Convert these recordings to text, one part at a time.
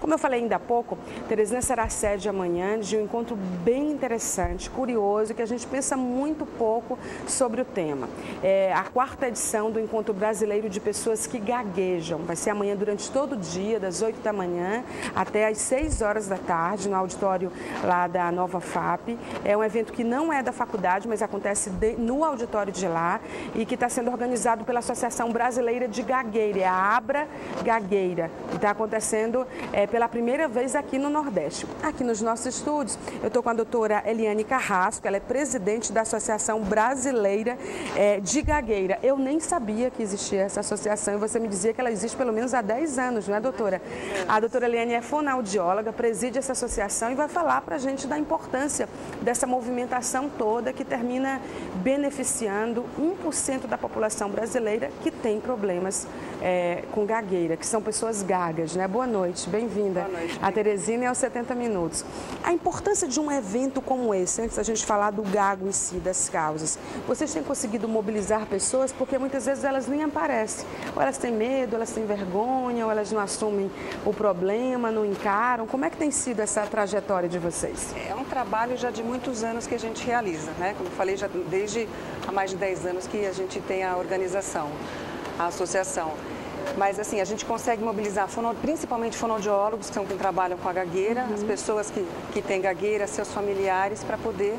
Como eu falei ainda há pouco, Teresina será sede amanhã de um encontro bem interessante, curioso, que a gente pensa muito pouco sobre o tema. É a 4ª edição do Encontro Brasileiro de Pessoas que Gaguejam. Vai ser amanhã durante todo o dia, das 8 da manhã até às 6 horas da tarde, no auditório lá da Nova FAP. É um evento que não é da faculdade, mas acontece no auditório de lá e que está sendo organizado pela Associação Brasileira de Gagueira, é a Abra Gagueira. E está acontecendo pela primeira vez aqui no Nordeste. Aqui nos nossos estúdios, eu estou com a doutora Eliane Carrasco, ela é presidente da Associação Brasileira de Gagueira. Eu nem sabia que existia essa associação e você me dizia que ela existe pelo menos há 10 anos, não é, doutora? A doutora Eliane é fonoaudióloga, preside essa associação e vai falar para a gente da importância dessa movimentação toda que termina beneficiando 1% da população brasileira que tem problemas com gagueira, que são pessoas gagas, né? Boa noite, bem-vinda. Boa noite. A Teresina e aos 70 Minutos. A importância de um evento como esse, antes da gente falar do gago em si, das causas, vocês têm conseguido mobilizar pessoas porque muitas vezes elas nem aparecem. Ou elas têm medo, elas têm vergonha, ou elas não assumem o problema, não encaram. Como é que tem sido essa trajetória de vocês? É um trabalho já de muitos anos que a gente realiza, né? Como eu falei, já desde há mais de 10 anos que a gente tem a organização, a associação. Mas assim, a gente consegue mobilizar principalmente fonoaudiólogos, que são quem trabalham com a gagueira, as pessoas que têm gagueira, seus familiares, para poder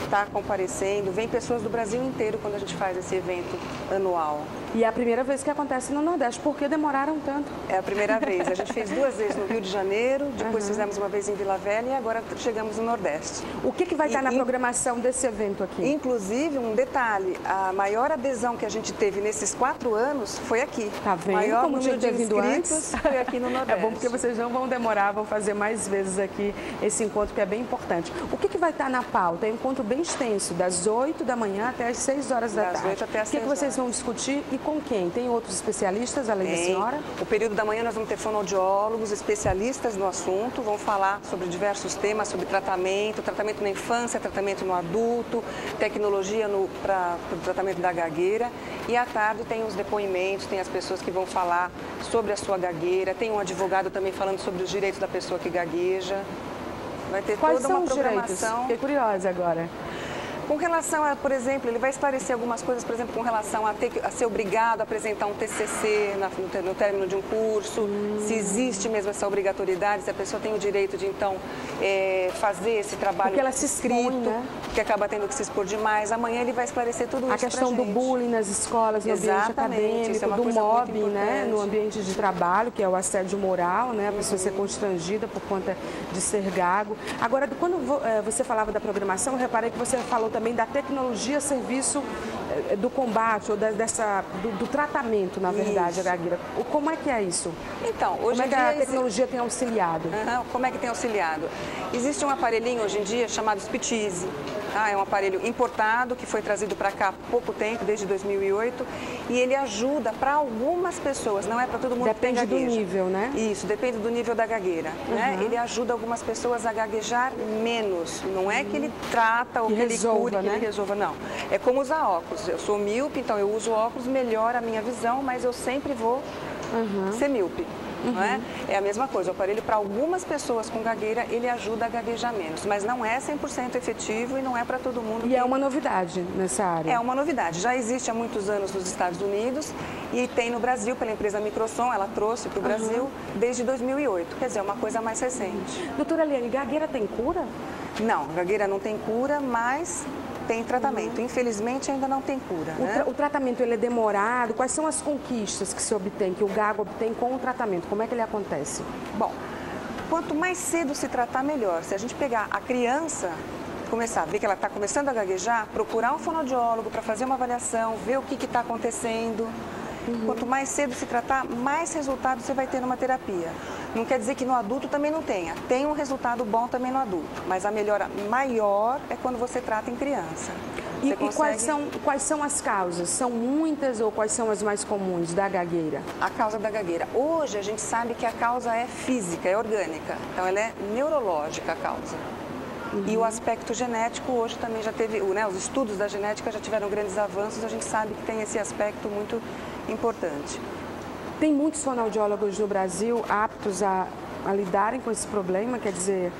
estar comparecendo. Vem pessoas do Brasil inteiro quando a gente faz esse evento anual. E é a primeira vez que acontece no Nordeste. Por que demoraram tanto? É a primeira vez. A gente fez 2 vezes no Rio de Janeiro, depois fizemos uma vez em Vila Velha e agora chegamos no Nordeste. O que vai estar na programação desse evento aqui? Inclusive, um detalhe, a maior adesão que a gente teve nesses 4 anos foi aqui. Tá vendo? Maior Como tinha número de vindo inscritos antes? foi aqui no Nordeste. É bom porque vocês não vão demorar, vão fazer mais vezes aqui esse encontro que é bem importante. O que vai estar na pauta? É um encontro bem extenso, das 8 da manhã até as 6 horas da tarde. Das 8 até as 6 horas. O que vocês vão discutir e com quem? Tem outros especialistas além da senhora? O período da manhã nós vamos ter fonoaudiólogos, especialistas no assunto, vão falar sobre diversos temas, sobre tratamento na infância, tratamento no adulto, tecnologia para o tratamento da gagueira. E à tarde tem os depoimentos, tem as pessoas que vão falar sobre a sua gagueira, tem um advogado também falando sobre os direitos da pessoa que gagueja. Vai ter Quais toda uma são os programação. Direitos? Fiquei curiosa agora. Com relação a, por exemplo, ele vai esclarecer algumas coisas, por exemplo, com relação a ser obrigado a apresentar um TCC no término de um curso, se existe mesmo essa obrigatoriedade, se a pessoa tem o direito de, então, fazer esse trabalho porque ela se expõe, escrito, né? Que acaba tendo que se expor demais. Amanhã ele vai esclarecer tudo isso. A questão do bullying nas escolas, no ambiente acadêmico, do mobbing, né? No ambiente de trabalho, que é o assédio moral, né? A pessoa ser constrangida por conta de ser gago. Agora, quando você falava da programação, eu reparei que você falou também da tecnologia a serviço do combate ou do tratamento, na verdade, da gagueira. Como é que é isso? Então, hoje como é que a tecnologia tem auxiliado? Como é que tem auxiliado? Existe um aparelhinho hoje em dia chamado Spitize. É um aparelho importado que foi trazido para cá há pouco tempo, desde 2008, e ele ajuda para algumas pessoas, não é para todo mundo que tem gagueja. Depende do nível, né? Isso, depende do nível da gagueira. Né? Ele ajuda algumas pessoas a gaguejar menos. Não é que ele trata ou que ele cure, que ele resolva, não. É como usar óculos. Eu sou míope, então eu uso óculos, melhora a minha visão, mas eu sempre vou ser míope. Não é? É a mesma coisa, o aparelho para algumas pessoas com gagueira, ele ajuda a gaguejar menos, mas não é 100% efetivo e não é para todo mundo. E é uma novidade nessa área? É uma novidade, já existe há muitos anos nos Estados Unidos e tem no Brasil, pela empresa Microsom, ela trouxe para o Brasil desde 2008, quer dizer, é uma coisa mais recente. Doutora Eliane, gagueira tem cura? Não, gagueira não tem cura, mas tem tratamento. Infelizmente, ainda não tem cura. O tratamento ele é demorado? Quais são as conquistas que se obtém, que o gago obtém com o tratamento? Como é que ele acontece? Bom, quanto mais cedo se tratar, melhor. Se a gente pegar a criança, começar a ver que ela está começando a gaguejar, procurar um fonoaudiólogo para fazer uma avaliação, ver o que está acontecendo. Quanto mais cedo se tratar, mais resultado você vai ter numa terapia. Não quer dizer que no adulto também não tenha. Tem um resultado bom também no adulto, mas a melhora maior é quando você trata em criança. E quais são as causas? São muitas ou quais são as mais comuns da gagueira? A causa da gagueira. Hoje a gente sabe que a causa é física, é orgânica. Então ela é neurológica a causa. E o aspecto genético hoje também já teve, os estudos da genética já tiveram grandes avanços, a gente sabe que tem esse aspecto muito importante. Tem muitos fonoaudiólogos no Brasil aptos a a lidarem com esse problema, quer dizer...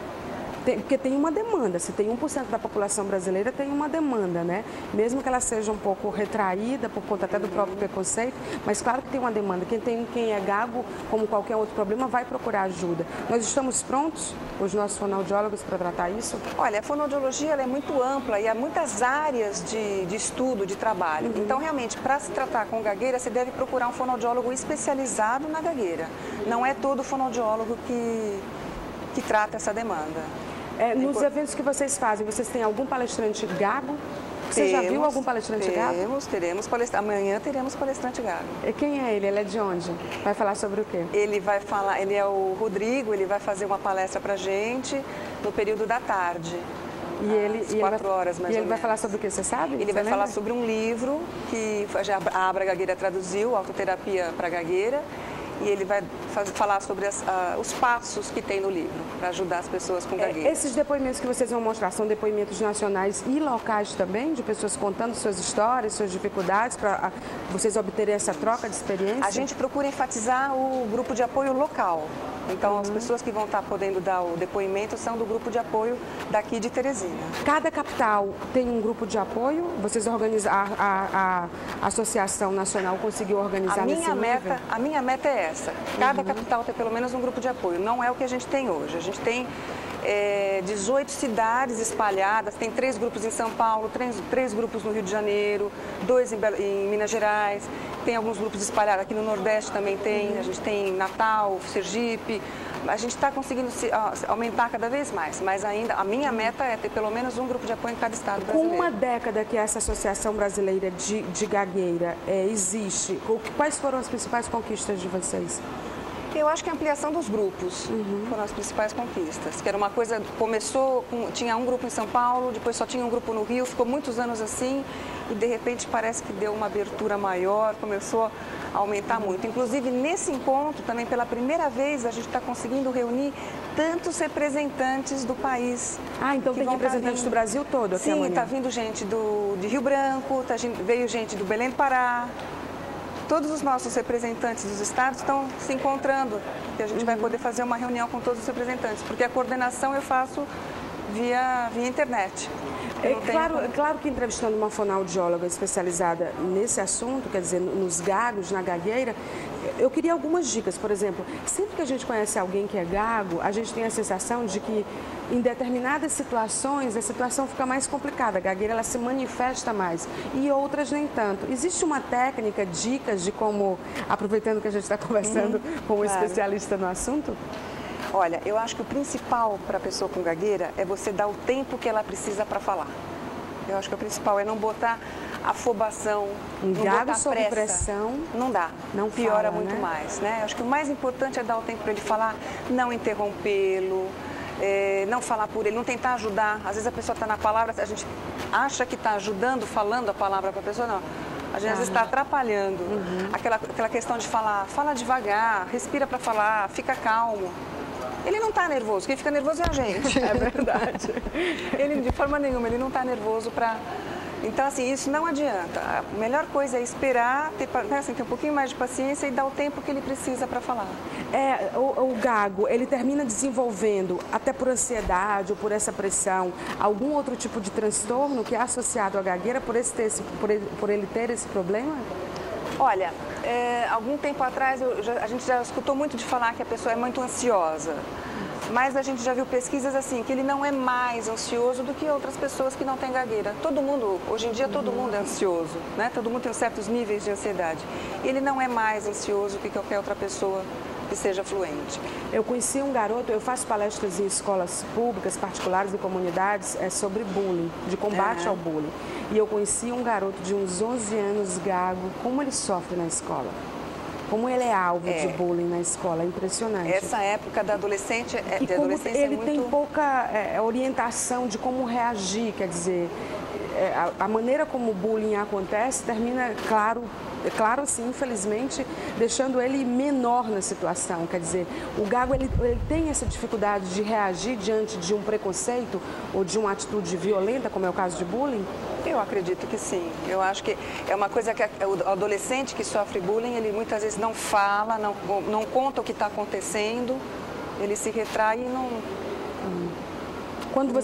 Porque tem uma demanda, se tem 1% da população brasileira, tem uma demanda, né? Mesmo que ela seja um pouco retraída, por conta até do próprio preconceito, mas claro que tem uma demanda. Quem é gago, como qualquer outro problema, vai procurar ajuda. Nós estamos prontos, os nossos fonoaudiólogos, para tratar isso? Olha, a fonoaudiologia ela é muito ampla e há muitas áreas de estudo, de trabalho. Então, realmente, para se tratar com gagueira, você deve procurar um fonoaudiólogo especializado na gagueira. Não é todo fonoaudiólogo que trata essa demanda. Nos eventos que vocês fazem, vocês têm algum palestrante gago? Você já viu algum palestrante gago? Teremos palestrante. Amanhã teremos palestrante gago. E quem é ele? Ele é de onde? Vai falar sobre o quê? Ele é o Rodrigo, ele vai fazer uma palestra pra gente no período da tarde. Às 4 horas, mais ou menos. E ele vai falar sobre o quê, você sabe? Ele vai falar sobre um livro que a Abra Gagueira traduziu, Autoterapia para Gagueira. E ele vai falar sobre os passos que tem no livro, para ajudar as pessoas com gagueira. Esses depoimentos que vocês vão mostrar são depoimentos nacionais e locais também, de pessoas contando suas histórias, suas dificuldades, para vocês obterem essa troca de experiência? A gente procura enfatizar o grupo de apoio local. Então, as pessoas que vão estar podendo dar o depoimento são do grupo de apoio daqui de Teresina. Cada capital tem um grupo de apoio? Vocês organizam, a Associação Nacional conseguiu organizar nesse nível? A minha meta é essa. Cada capital tem pelo menos um grupo de apoio. Não é o que a gente tem hoje. A gente tem 18 cidades espalhadas, tem 3 grupos em São Paulo, 3 grupos no Rio de Janeiro, 2 em Minas Gerais, tem alguns grupos espalhados aqui no Nordeste também tem, a gente tem em Natal, Sergipe, a gente está conseguindo aumentar cada vez mais, mas ainda a minha meta é ter pelo menos um grupo de apoio em cada estado brasileiro. Com uma década que essa Associação Brasileira de Gagueira existe, quais foram as principais conquistas de vocês? Eu acho que a ampliação dos grupos foram as principais conquistas, que era uma coisa, tinha um grupo em São Paulo, depois só tinha um grupo no Rio, ficou muitos anos assim e de repente parece que deu uma abertura maior, começou a aumentar muito. Inclusive nesse encontro também pela primeira vez a gente está conseguindo reunir tantos representantes do país. Então tem representantes do Brasil todo aqui amanhã? Sim, está vindo gente de Rio Branco, veio gente do Belém do Pará. Todos os nossos representantes dos estados estão se encontrando, que a gente vai poder fazer uma reunião com todos os representantes, porque a coordenação eu faço via internet. Claro que entrevistando uma fonoaudióloga especializada nesse assunto, quer dizer, nos gagos, na gagueira, eu queria algumas dicas. Por exemplo, sempre que a gente conhece alguém que é gago, a gente tem a sensação de que em determinadas situações a situação fica mais complicada, a gagueira ela se manifesta mais e outras nem tanto. Existe uma técnica, dicas de como, aproveitando que a gente está conversando com um especialista no assunto? Olha, eu acho que o principal para a pessoa com gagueira é você dar o tempo que ela precisa para falar. Eu acho que o principal é não botar afobação, não gago botar sob pressão. Não dá, não piora fala, muito né? mais, né? Eu acho que o mais importante é dar o tempo para ele falar, não interrompê-lo, não falar por ele, não tentar ajudar. Às vezes a pessoa está na palavra, a gente acha que está ajudando, falando a palavra para a pessoa, não. A gente às vezes está atrapalhando. Aquela questão de falar, fala devagar, respira para falar, fica calmo. Ele não está nervoso, quem fica nervoso é a gente. É verdade. Ele, de forma nenhuma, ele não está nervoso para... Então, assim, isso não adianta. A melhor coisa é esperar, ter um pouquinho mais de paciência e dar o tempo que ele precisa para falar. O gago, ele termina desenvolvendo, até por ansiedade ou por essa pressão, algum outro tipo de transtorno que é associado à gagueira por ele ter esse problema? Olha, algum tempo atrás a gente já escutou muito de falar que a pessoa é muito ansiosa, mas a gente já viu pesquisas assim, que ele não é mais ansioso do que outras pessoas que não têm gagueira. Todo mundo, hoje em dia todo mundo é ansioso, né? Todo mundo tem certos níveis de ansiedade. Ele não é mais ansioso que qualquer outra pessoa que seja fluente. Eu conheci um garoto, eu faço palestras em escolas públicas, particulares e comunidades sobre bullying, de combate ao bullying. E eu conheci um garoto de uns 11 anos, gago, como ele sofre na escola. Como ele é alvo de bullying na escola, é impressionante. Essa época da adolescente, ele tem pouca orientação de como reagir, quer dizer, a maneira como o bullying acontece termina, claro, assim, infelizmente, deixando ele menor na situação. Quer dizer, o gago ele tem essa dificuldade de reagir diante de um preconceito ou de uma atitude violenta, como é o caso de bullying? Eu acredito que sim. Eu acho que é uma coisa que o adolescente que sofre bullying, ele muitas vezes não fala, não conta o que está acontecendo, ele se retrai e não... Quando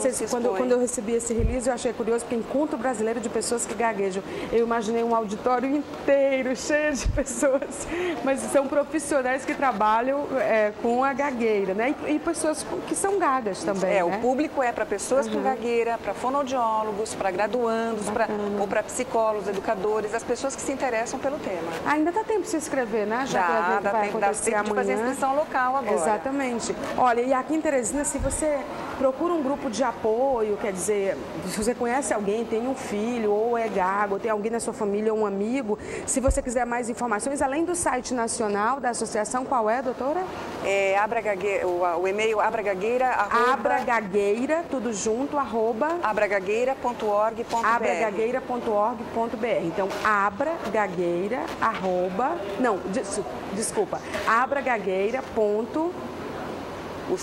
eu recebi esse release, eu achei curioso, porque Encontro Brasileiro de Pessoas que Gaguejam. Eu imaginei um auditório inteiro, cheio de pessoas, mas são profissionais que trabalham com a gagueira, né? E pessoas que são gagas também, né? O público é para pessoas com gagueira, para fonoaudiólogos, para graduandos, ou para psicólogos, educadores, as pessoas que se interessam pelo tema. Ainda dá tempo de se inscrever, né? Já dá tempo de fazer a inscrição local agora. Exatamente. Olha, e aqui em Teresina, se você procura um grupo de apoio, quer dizer, se você conhece alguém, tem um filho, ou é gago, ou tem alguém na sua família, ou um amigo, se você quiser mais informações, além do site nacional da associação, qual é, doutora? O e-mail abragagueira, abragagueira, tudo junto, abragagueira.org.br. abragagueira.org.br. Então, abragagueira, abragagueira. O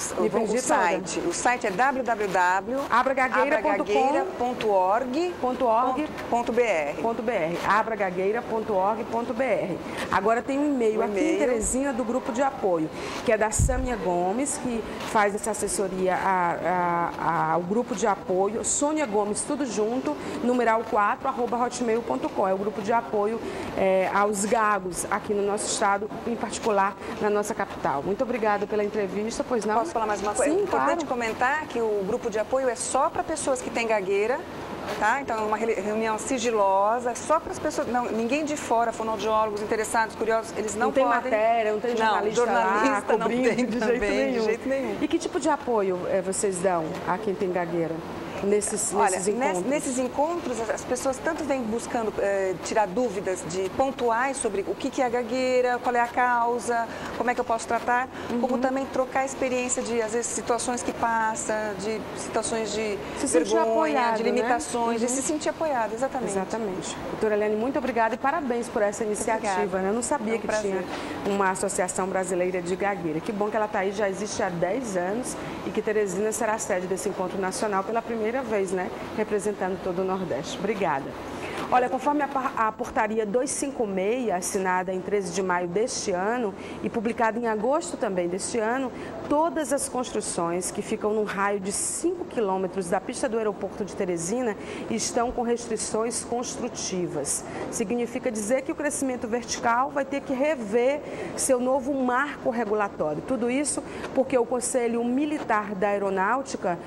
site é www.abragagueira.org.br. abragagueira.org.br. Agora tem um e-mail aqui em Teresina do grupo de apoio, que é da Sâmia Gomes, que faz essa assessoria ao grupo de apoio. Sônia Gomes, tudo junto, numeral 4, @hotmail.com. É o grupo de apoio aos gagos aqui no nosso estado, em particular na nossa capital. Muito obrigada pela entrevista, pois não? Posso falar mais uma coisa? Sim, é importante comentar que o grupo de apoio é só para pessoas que têm gagueira, tá? Então é uma reunião sigilosa, é só para as pessoas, não, ninguém de fora, fonoaudiólogos, interessados, curiosos, eles não podem... Não tem matéria, não tem jornalista lá, não tem de jeito nenhum. E que tipo de apoio vocês dão a quem tem gagueira? Nesses encontros? Nesses encontros, as pessoas tanto vêm buscando tirar dúvidas pontuais sobre o que é a gagueira, qual é a causa, como é que eu posso tratar, como também trocar experiência de, às vezes, situações que passa, de situações de vergonha, de limitações, de se sentir apoiada, exatamente. Exatamente. Doutora Eliane, muito obrigada e parabéns por essa iniciativa. Né? Eu não sabia que tinha uma Associação Brasileira de Gagueira. Que bom que ela está aí, já existe há 10 anos e que Teresina será a sede desse encontro nacional pela primeira vez, né? Representando todo o Nordeste. Obrigada. Olha, conforme a portaria 256, assinada em 13 de maio deste ano e publicada em agosto também deste ano, todas as construções que ficam num raio de 5 quilômetros da pista do aeroporto de Teresina estão com restrições construtivas. Significa dizer que o crescimento vertical vai ter que rever seu novo marco regulatório. Tudo isso porque o Conselho Militar da Aeronáutica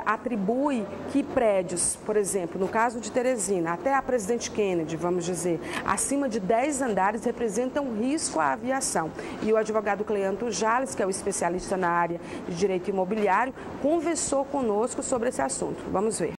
atribui que prédios, por exemplo, no caso de Teresina, até a Presidente Kennedy, vamos dizer, acima de 10 andares representam risco à aviação. E o advogado Cleanto Jales, que é o especialista na área de direito imobiliário, conversou conosco sobre esse assunto. Vamos ver.